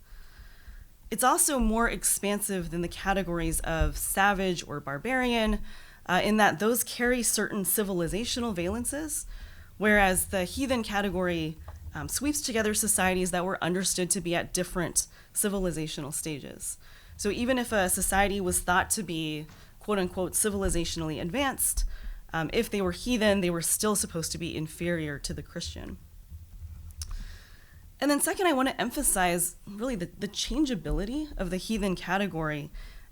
It's also more expansive than the categories of savage or barbarian, in that those carry certain civilizational valences, whereas the heathen category sweeps together societies that were understood to be at different civilizational stages. So even if a society was thought to be, quote unquote, civilizationally advanced, if they were heathen, they were still supposed to be inferior to the Christian. And then second, I want to emphasize really the changeability of the heathen category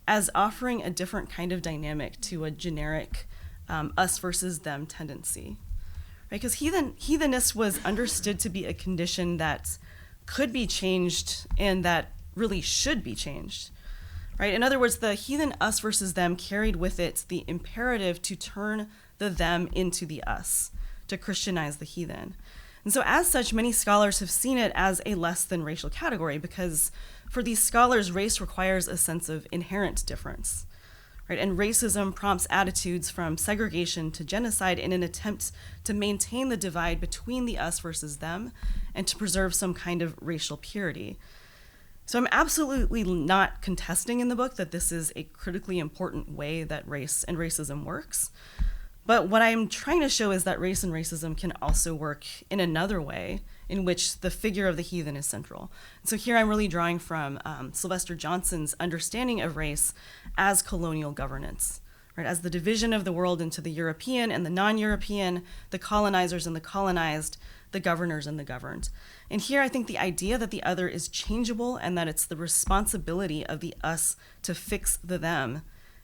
as offering a different kind of dynamic to a generic us versus them tendency. Right? Because heathenness was understood to be a condition that could be changed and that really should be changed. right? In other words, the heathen us versus them carried with it the imperative to turn the them into the us, to Christianize the heathen. And so as such, many scholars have seen it as a less than racial category because for these scholars, race requires a sense of inherent difference, right? And racism prompts attitudes from segregation to genocide in an attempt to maintain the divide between the us versus them and to preserve some kind of racial purity. So I'm absolutely not contesting in the book that this is a critically important way that race and racism works. But what I'm trying to show is that race and racism can also work in another way in which the figure of the heathen is central. So here I'm really drawing from Sylvester Johnson's understanding of race as colonial governance, right? As the division of the world into the European and the non-European, the colonizers and the colonized, the governors and the governed. And here I think the idea that the other is changeable and that it's the responsibility of the us to fix the them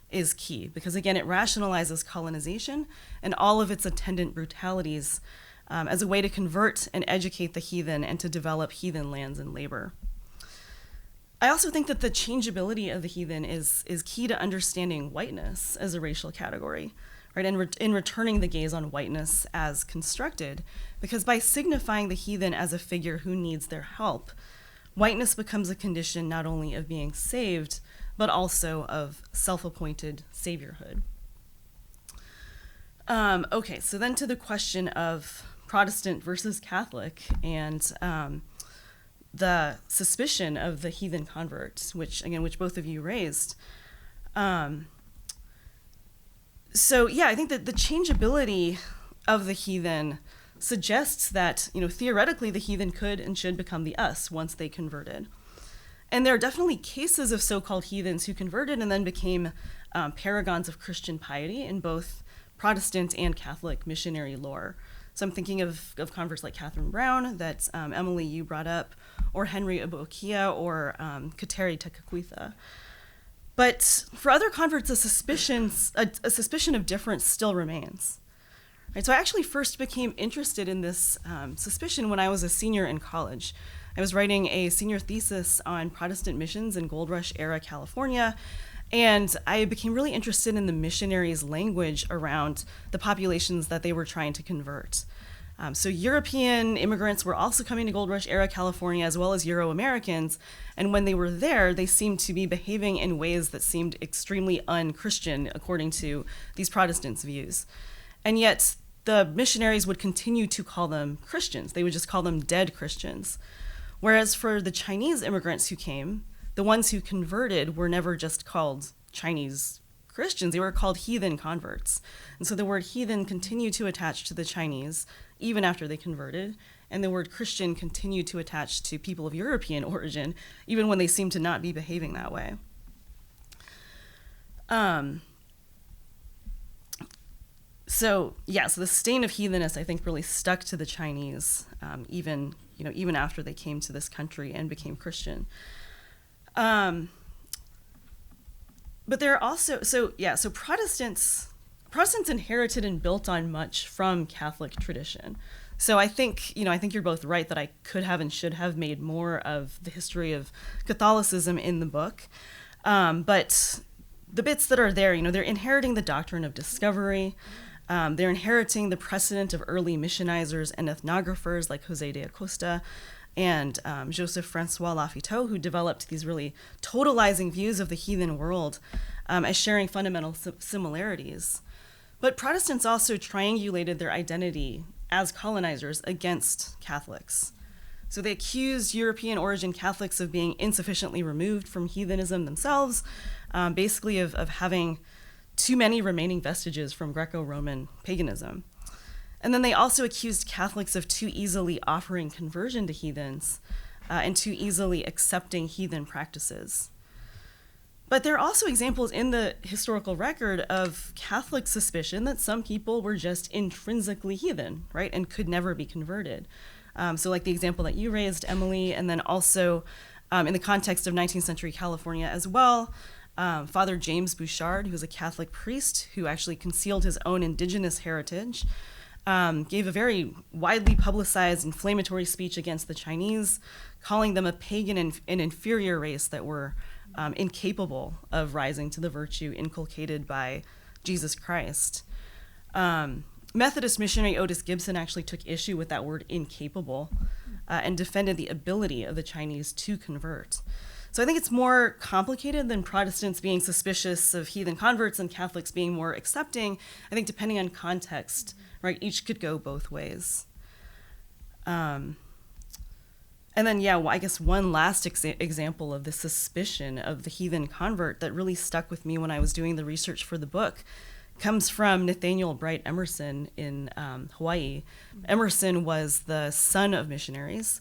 is key, because again, it rationalizes colonization and all of its attendant brutalities as a way to convert and educate the heathen and to develop heathen lands and labor. I also think that the changeability of the heathen is key to understanding whiteness as a racial category, right? And in returning the gaze on whiteness as constructed, because by signifying the heathen as a figure who needs their help, whiteness becomes a condition not only of being saved, but also of self-appointed saviorhood. Okay, so then to the question of Protestant versus Catholic and the suspicion of the heathen convert, which both of you raised. So yeah, I think that the changeability of the heathen suggests that, theoretically the heathen could and should become the us once they converted. And there are definitely cases of so-called heathens who converted and then became paragons of Christian piety in both Protestant and Catholic missionary lore. So I'm thinking of converts like Kathryn Brown that Emily, you brought up, or Henry Obokia, or Kateri Tekakwitha. But for other converts, a suspicion of difference still remains. Right, so I actually first became interested in this suspicion when I was a senior in college. I was writing a senior thesis on Protestant missions in Gold Rush era California, and I became really interested in the missionaries' language around the populations that they were trying to convert. So European immigrants were also coming to Gold Rush era California, as well as Euro-Americans, and when they were there, they seemed to be behaving in ways that seemed extremely un-Christian, according to these Protestants' views. And yet, the missionaries would continue to call them Christians. They would just call them dead Christians. Whereas for the Chinese immigrants who came, the ones who converted were never just called Chinese Christians, they were called heathen converts. And so the word heathen continued to attach to the Chinese even after they converted, and the word Christian continued to attach to people of European origin, even when they seemed to not be behaving that way. So the stain of heathenness, I think, really stuck to the Chinese, even after they came to this country and became Christian. But there are also, so Protestants inherited and built on much from Catholic tradition. So I think you're both right that I could have and should have made more of the history of Catholicism in the book. But the bits that are there, they're inheriting the doctrine of discovery. They're inheriting the precedent of early missionizers and ethnographers like José de Acosta and Joseph Francois Lafitau, who developed these really totalizing views of the heathen world as sharing fundamental similarities. But Protestants also triangulated their identity as colonizers against Catholics. So they accused European origin Catholics of being insufficiently removed from heathenism themselves, basically of having too many remaining vestiges from Greco-Roman paganism. And then they also accused Catholics of too easily offering conversion to heathens and too easily accepting heathen practices. But there are also examples in the historical record of Catholic suspicion that some people were just intrinsically heathen, right, and could never be converted. So like the example that you raised, Emily, and then also in the context of 19th century California as well, Father James Bouchard, who was a Catholic priest who actually concealed his own indigenous heritage, gave a very widely publicized inflammatory speech against the Chinese, calling them a pagan and inferior race that were incapable of rising to the virtue inculcated by Jesus Christ. Methodist missionary Otis Gibson actually took issue with that word incapable and defended the ability of the Chinese to convert. So I think it's more complicated than Protestants being suspicious of heathen converts and Catholics being more accepting. I think depending on context, right, each could go both ways. And then, I guess one last example of the suspicion of the heathen convert that really stuck with me when I was doing the research for the book comes from Nathaniel Bright Emerson in Hawaii. Emerson was the son of missionaries,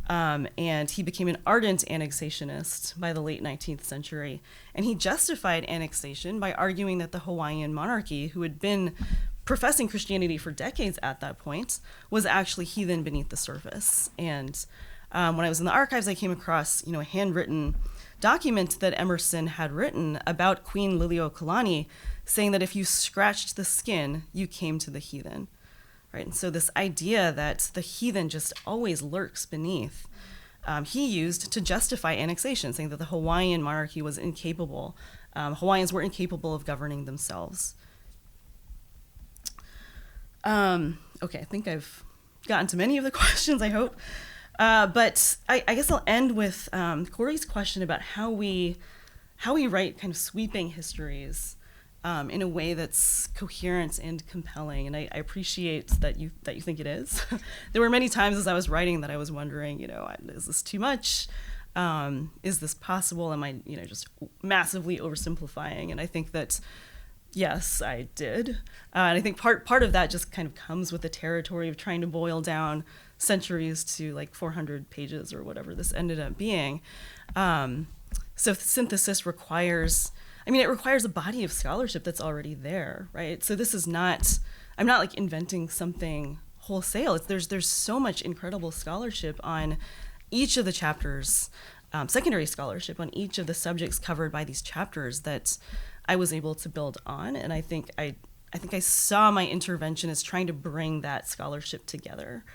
and he became an ardent annexationist by the late 19th century. And he justified annexation by arguing that the Hawaiian monarchy, who had been professing Christianity for decades at that point, was actually heathen beneath the surface. And when I was in the archives, I came across, a handwritten document that Emerson had written about Queen Liliuokalani, saying that if you scratched the skin, you came to the heathen, right? And so this idea that the heathen just always lurks beneath, he used to justify annexation, saying that the Hawaiian monarchy was incapable. Hawaiians were incapable of governing themselves. Okay, I think I've gotten to many of the questions, I hope. But I guess I'll end with Korey's question about how we write kind of sweeping histories in a way that's coherent and compelling. And I appreciate that you think it is. There were many times as I was writing that I was wondering, is this too much? Is this possible? Am I, just massively oversimplifying? And I think that, yes, I did. And I think part of that just kind of comes with the territory of trying to boil down centuries to like 400 pages or whatever this ended up being. So synthesis requires a body of scholarship that's already there, right? So this is not, I'm not like inventing something wholesale. There's so much incredible scholarship on each of the chapters, secondary scholarship on each of the subjects covered by these chapters that I was able to build on. And I think I saw my intervention as trying to bring that scholarship together.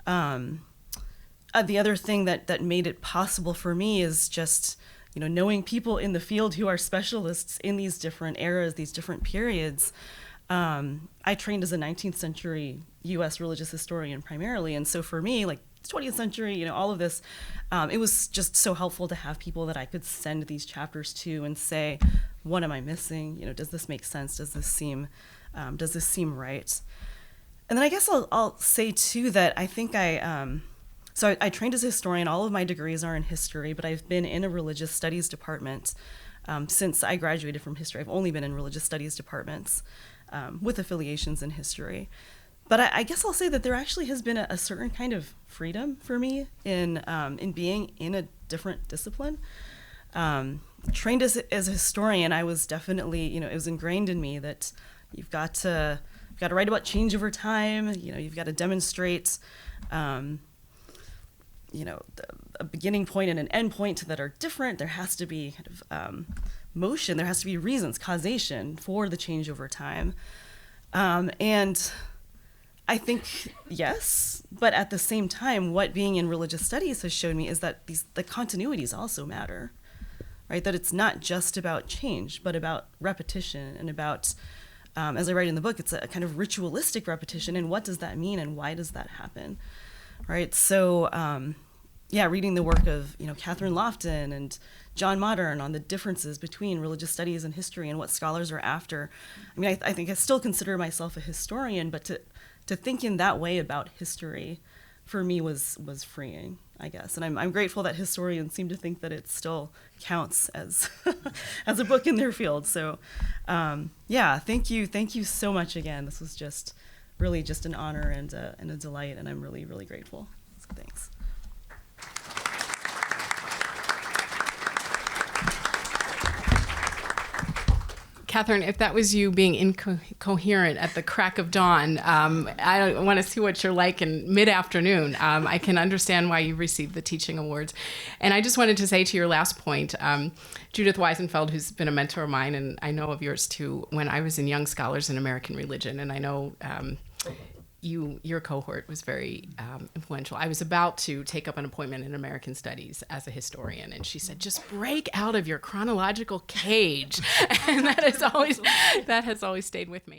The other thing that made it possible for me is just, knowing people in the field who are specialists in these different eras, these different periods. I trained as a 19th century U.S. religious historian primarily. And so for me, like 20th century, all of this, it was just so helpful to have people that I could send these chapters to and say, what am I missing? Does this make sense? Does this seem right? And then I guess I'll say too that I think so I trained as a historian. All of my degrees are in history, but I've been in a religious studies department since I graduated from history. I've only been in religious studies departments with affiliations in history. But I guess I'll say that there actually has been a certain kind of freedom for me in being in a different discipline. Trained as a historian, I was definitely, it was ingrained in me that you've got to write about change over time. You've got to demonstrate, a beginning point and an end point that are different. There has to be kind of motion. There has to be reasons, causation for the change over time. And I think, yes, but at the same time, what being in religious studies has shown me is that the continuities also matter, right? That it's not just about change, but about repetition and about, as I write in the book, it's a kind of ritualistic repetition. And what does that mean and why does that happen, right? So, reading the work of, Kathryn Lofton and John Modern on the differences between religious studies and history and what scholars are after. I think I still consider myself a historian, but to think in that way about history for me was freeing, I guess. And I'm grateful that historians seem to think that it still counts as as a book in their field. So thank you so much again. This was just really just an honor and a delight, and I'm really, really grateful. So thanks. Kathryn, if that was you being incoherent at the crack of dawn, I want to see what you're like in mid-afternoon. I can understand why you received the teaching awards. And I just wanted to say to your last point, Judith Weisenfeld, who's been a mentor of mine, and I know of yours too, when I was in Young Scholars in American Religion, and I know your cohort was very influential. I was about to take up an appointment in American Studies as a historian, and she said, "Just break out of your chronological cage," and that has always stayed with me.